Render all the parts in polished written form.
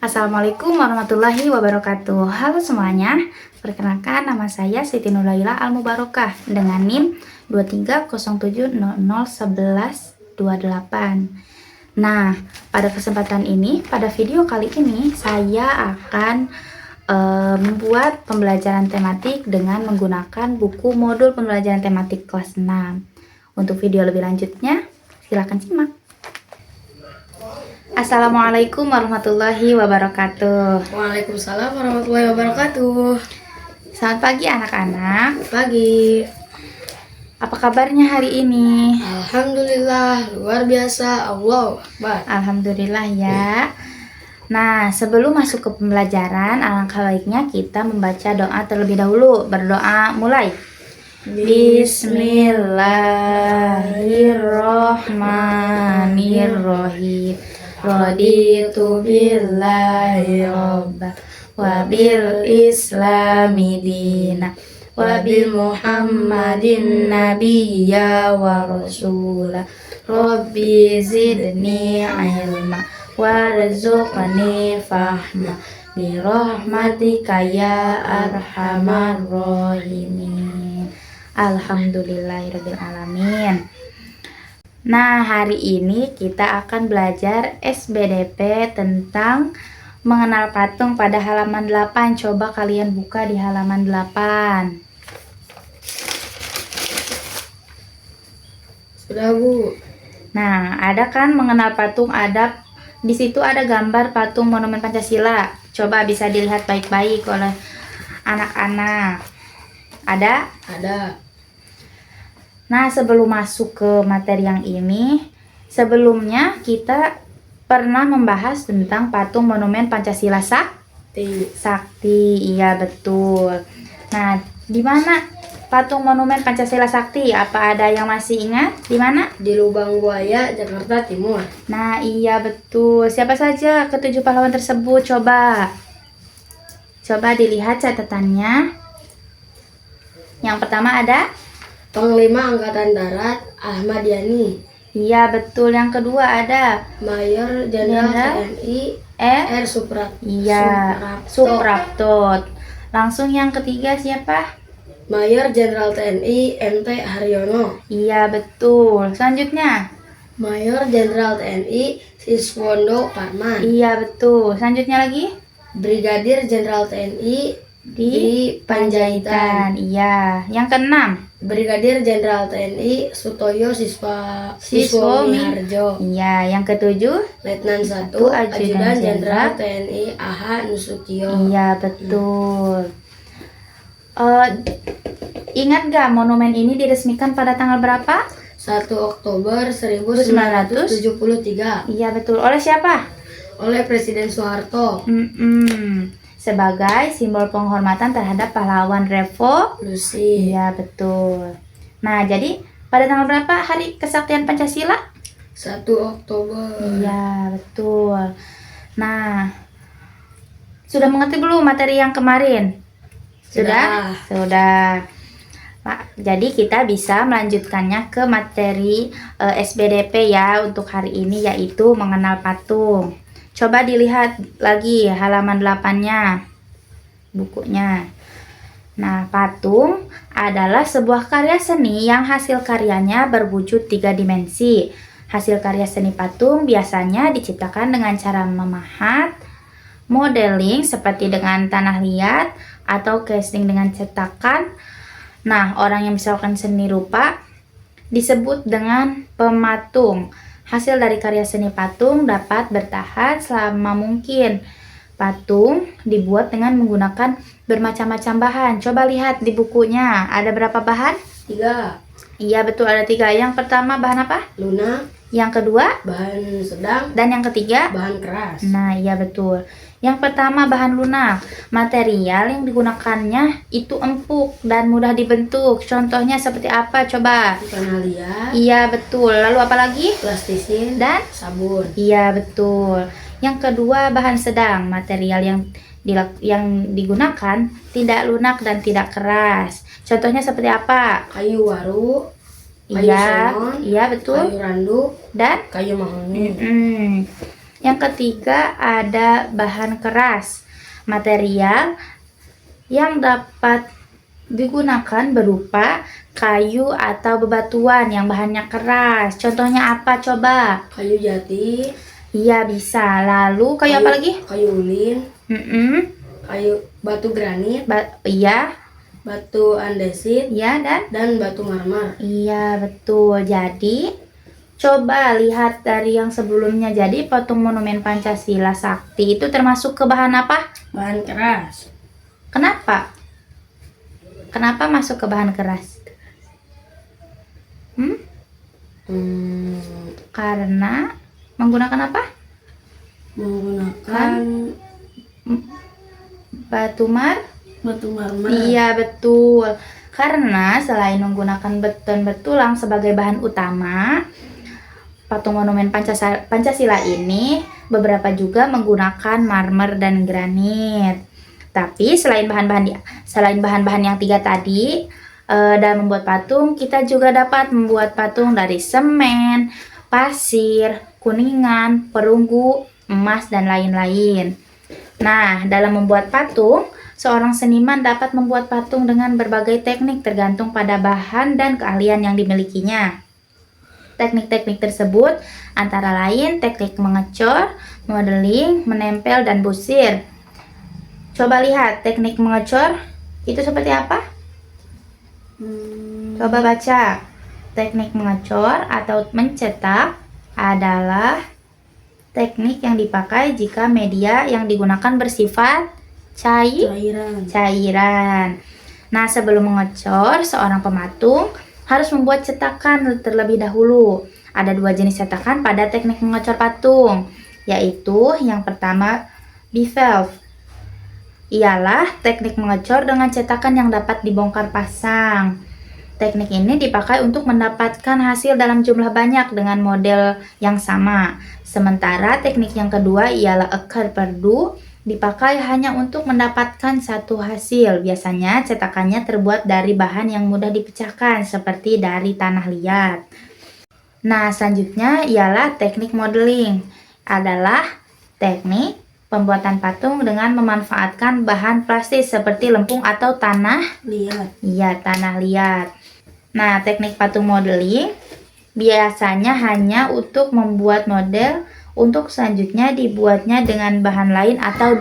Assalamualaikum warahmatullahi wabarakatuh. Halo semuanya, perkenalkan nama saya Siti Nuraila Al-Mubarokah dengan NIM 2307001128. Nah, pada kesempatan ini, pada video kali ini saya akan membuat pembelajaran tematik dengan menggunakan buku modul pembelajaran tematik kelas 6. Untuk video lebih lanjutnya, silakan simak. Assalamualaikum warahmatullahi wabarakatuh. Waalaikumsalam warahmatullahi wabarakatuh. Selamat pagi anak-anak. Pagi. Apa kabarnya hari ini? Alhamdulillah, luar biasa. Allahu Akbar. Alhamdulillah ya. Nah, sebelum masuk ke pembelajaran, alangkah baiknya kita membaca doa terlebih dahulu. Berdoa mulai. Bismillahirrohmanirrohim. Raditu billahi robba wa bil islami dina wa bi muhammadin nabiyya wa rasula rabbi zidni ilma warzuqni fahma bi rahmatika ya arhamar rahimin. Alhamdulillahirabbil alamin. Nah, hari ini kita akan belajar SBDP tentang mengenal patung pada halaman 8. Coba kalian buka di halaman 8. Sudah, Bu. Nah, ada kan mengenal patung, ada di situ ada gambar patung Monumen Pancasila. Coba bisa dilihat baik-baik oleh anak-anak. Ada? Ada. Nah, sebelum masuk ke materi yang ini, sebelumnya kita pernah membahas tentang patung Monumen Pancasila Sakti. Iya, betul. Nah, di mana patung Monumen Pancasila Sakti? Apa ada yang masih ingat? Di mana? Di Lubang Buaya, Jakarta Timur. Nah, iya betul. Siapa saja ketujuh pahlawan tersebut? Coba dilihat catatannya. Yang pertama ada Panglima Angkatan Darat Ahmad Yani. Iya betul. Yang kedua ada Mayor Jenderal TNI R. Iya, Suprapto. Langsung yang ketiga siapa? Mayor Jenderal TNI MT Haryono. Iya betul. Selanjutnya Mayor Jenderal TNI Siswondo Parman. iya betul. Selanjutnya lagi Brigadir Jenderal TNI di Panjaitan. Iya. Yang keenam Brigadir Jenderal TNI Sutoyo Siswomiharjo. Iya. Yang ketujuh Letnan 1 Ajudan Jenderal TNI AH Nusutio. iya betul. Ingat gak monumen ini diresmikan pada tanggal berapa? 1 Oktober 1973 Iya betul. Oleh siapa? oleh Presiden Soeharto. Sebagai simbol penghormatan terhadap pahlawan revolusi. Iya betul. Nah, jadi pada tanggal berapa hari kesaktian Pancasila? 1 Oktober. Iya betul. Nah, sudah mengerti belum materi yang kemarin? Sudah. Nah, jadi kita bisa melanjutkannya ke materi SBDP ya untuk hari ini, yaitu mengenal patung. Coba dilihat lagi halaman 8-nya bukunya. Nah, patung adalah sebuah karya seni yang hasil karyanya berwujud 3 dimensi. Hasil karya seni patung biasanya diciptakan dengan cara memahat, modeling seperti dengan tanah liat, atau casting dengan cetakan. Nah, orang yang bisa melakukan seni rupa disebut dengan pematung. Hasil dari karya seni patung dapat bertahan selama mungkin. Patung dibuat dengan menggunakan bermacam-macam bahan. Coba lihat di bukunya, ada berapa bahan? 3. Iya betul, ada 3. Yang pertama bahan apa? Lunak. Yang kedua? Bahan sedang. Dan yang ketiga? Bahan keras. Nah iya betul. Yang pertama bahan lunak. Material yang digunakannya itu empuk dan mudah dibentuk. Contohnya seperti apa? Coba. Tanah liat. Iya betul. Lalu apa lagi? Plastisin Dan sabun. iya betul. Yang kedua bahan sedang. Material yang digunakan tidak lunak dan tidak keras. Contohnya seperti apa? Kayu waru. Kayu Iya, senon, iya betul. kayu randu, Dan kayu mahoni. Yang ketiga ada bahan keras. Material yang dapat digunakan berupa kayu atau bebatuan yang bahannya keras. Contohnya apa coba? Kayu jati. Iya bisa. Lalu kayu apa lagi? Kayu ulin. Kayu batu granit. Iya. Batu andesit. Iya dan batu marmer. Iya betul. Jadi coba lihat dari yang sebelumnya. Jadi patung monumen Pancasila Sakti itu termasuk ke bahan apa? Bahan keras. Kenapa? Kenapa masuk ke bahan keras? Karena menggunakan apa? Menggunakan batu marmer. Iya betul. Karena selain menggunakan beton betulang sebagai bahan utama, patung monumen Pancasila ini beberapa juga menggunakan marmer dan granit. Tapi selain bahan-bahan yang 3 tadi, dalam membuat patung kita juga dapat membuat patung dari semen, pasir, kuningan, perunggu, emas, dan lain-lain. Nah, dalam membuat patung, seorang seniman dapat membuat patung dengan berbagai teknik tergantung pada bahan dan keahlian yang dimilikinya. Teknik-teknik tersebut antara lain teknik mengecor, modeling, menempel, dan busir. Coba lihat teknik mengecor itu seperti apa? Coba baca. Teknik mengecor atau mencetak adalah teknik yang dipakai jika media yang digunakan bersifat cairan. Nah, sebelum mengecor, seorang pematung harus membuat cetakan terlebih dahulu. Ada 2 jenis cetakan pada teknik mengecor patung, yaitu yang pertama bivalve. Ialah teknik mengecor dengan cetakan yang dapat dibongkar pasang. Teknik ini dipakai untuk mendapatkan hasil dalam jumlah banyak dengan model yang sama. Sementara teknik yang kedua ialah akar perdu, dipakai hanya untuk mendapatkan satu hasil. Biasanya cetakannya terbuat dari bahan yang mudah dipecahkan seperti dari tanah liat. Nah, selanjutnya ialah teknik modeling. Adalah teknik pembuatan patung dengan memanfaatkan bahan plastik seperti lempung atau tanah liat. Iya, tanah liat. Nah, teknik patung modeling biasanya hanya untuk membuat model, untuk selanjutnya dibuatnya dengan bahan lain atau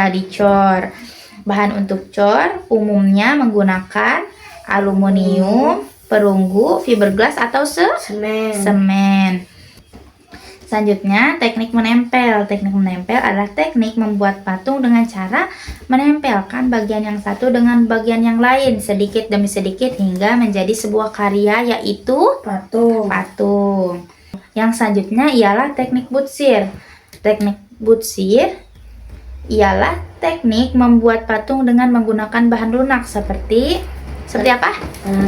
dicor. Bahan untuk cor umumnya menggunakan aluminium, perunggu, fiberglass atau semen. Selanjutnya, teknik menempel. Teknik menempel adalah teknik membuat patung dengan cara menempelkan bagian yang satu dengan bagian yang lain sedikit demi sedikit hingga menjadi sebuah karya, yaitu patung. Yang selanjutnya ialah teknik butsir. Teknik butsir ialah teknik membuat patung dengan menggunakan bahan lunak seperti apa?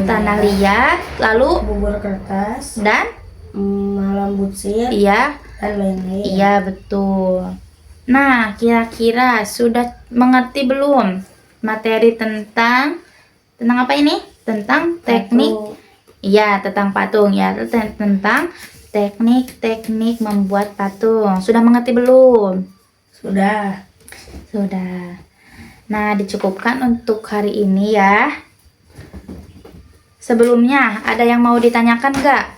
Tanah liat, lalu bubur kertas, dan malam butsir, iya, dan lain-lain. Iya, betul. Nah, kira-kira sudah mengerti belum materi tentang apa ini? Tentang teknik. Iya, tentang patung ya, tentang teknik-teknik membuat patung. Sudah mengerti belum? Sudah. Nah, dicukupkan untuk hari ini ya. Sebelumnya, ada yang mau ditanyakan nggak?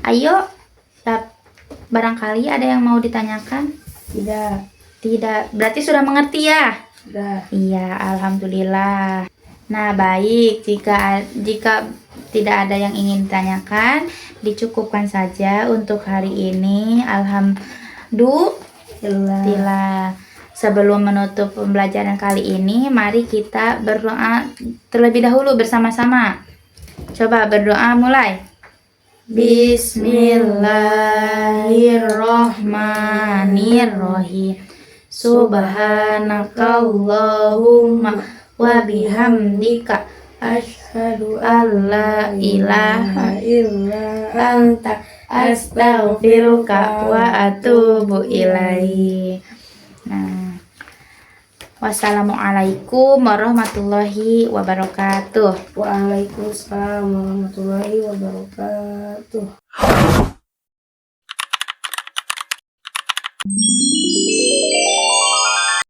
Ayo, barangkali ada yang mau ditanyakan? Tidak. Berarti sudah mengerti ya? Sudah. Iya, alhamdulillah. Nah, baik. Jika tidak ada yang ingin ditanyakan, dicukupkan saja untuk hari ini. Alhamdulillah. Sebelum menutup pembelajaran kali ini, mari kita berdoa terlebih dahulu bersama-sama. Coba berdoa, mulai. Bismillahirrohmanirrohim. Subhanakallahumma wa bihamdika asyhadu alla ilaha illa anta astaghfiruka wa atubu ilaik. Nah, wassalamualaikum warahmatullahi wabarakatuh. Waalaikumsalam warahmatullahi wabarakatuh.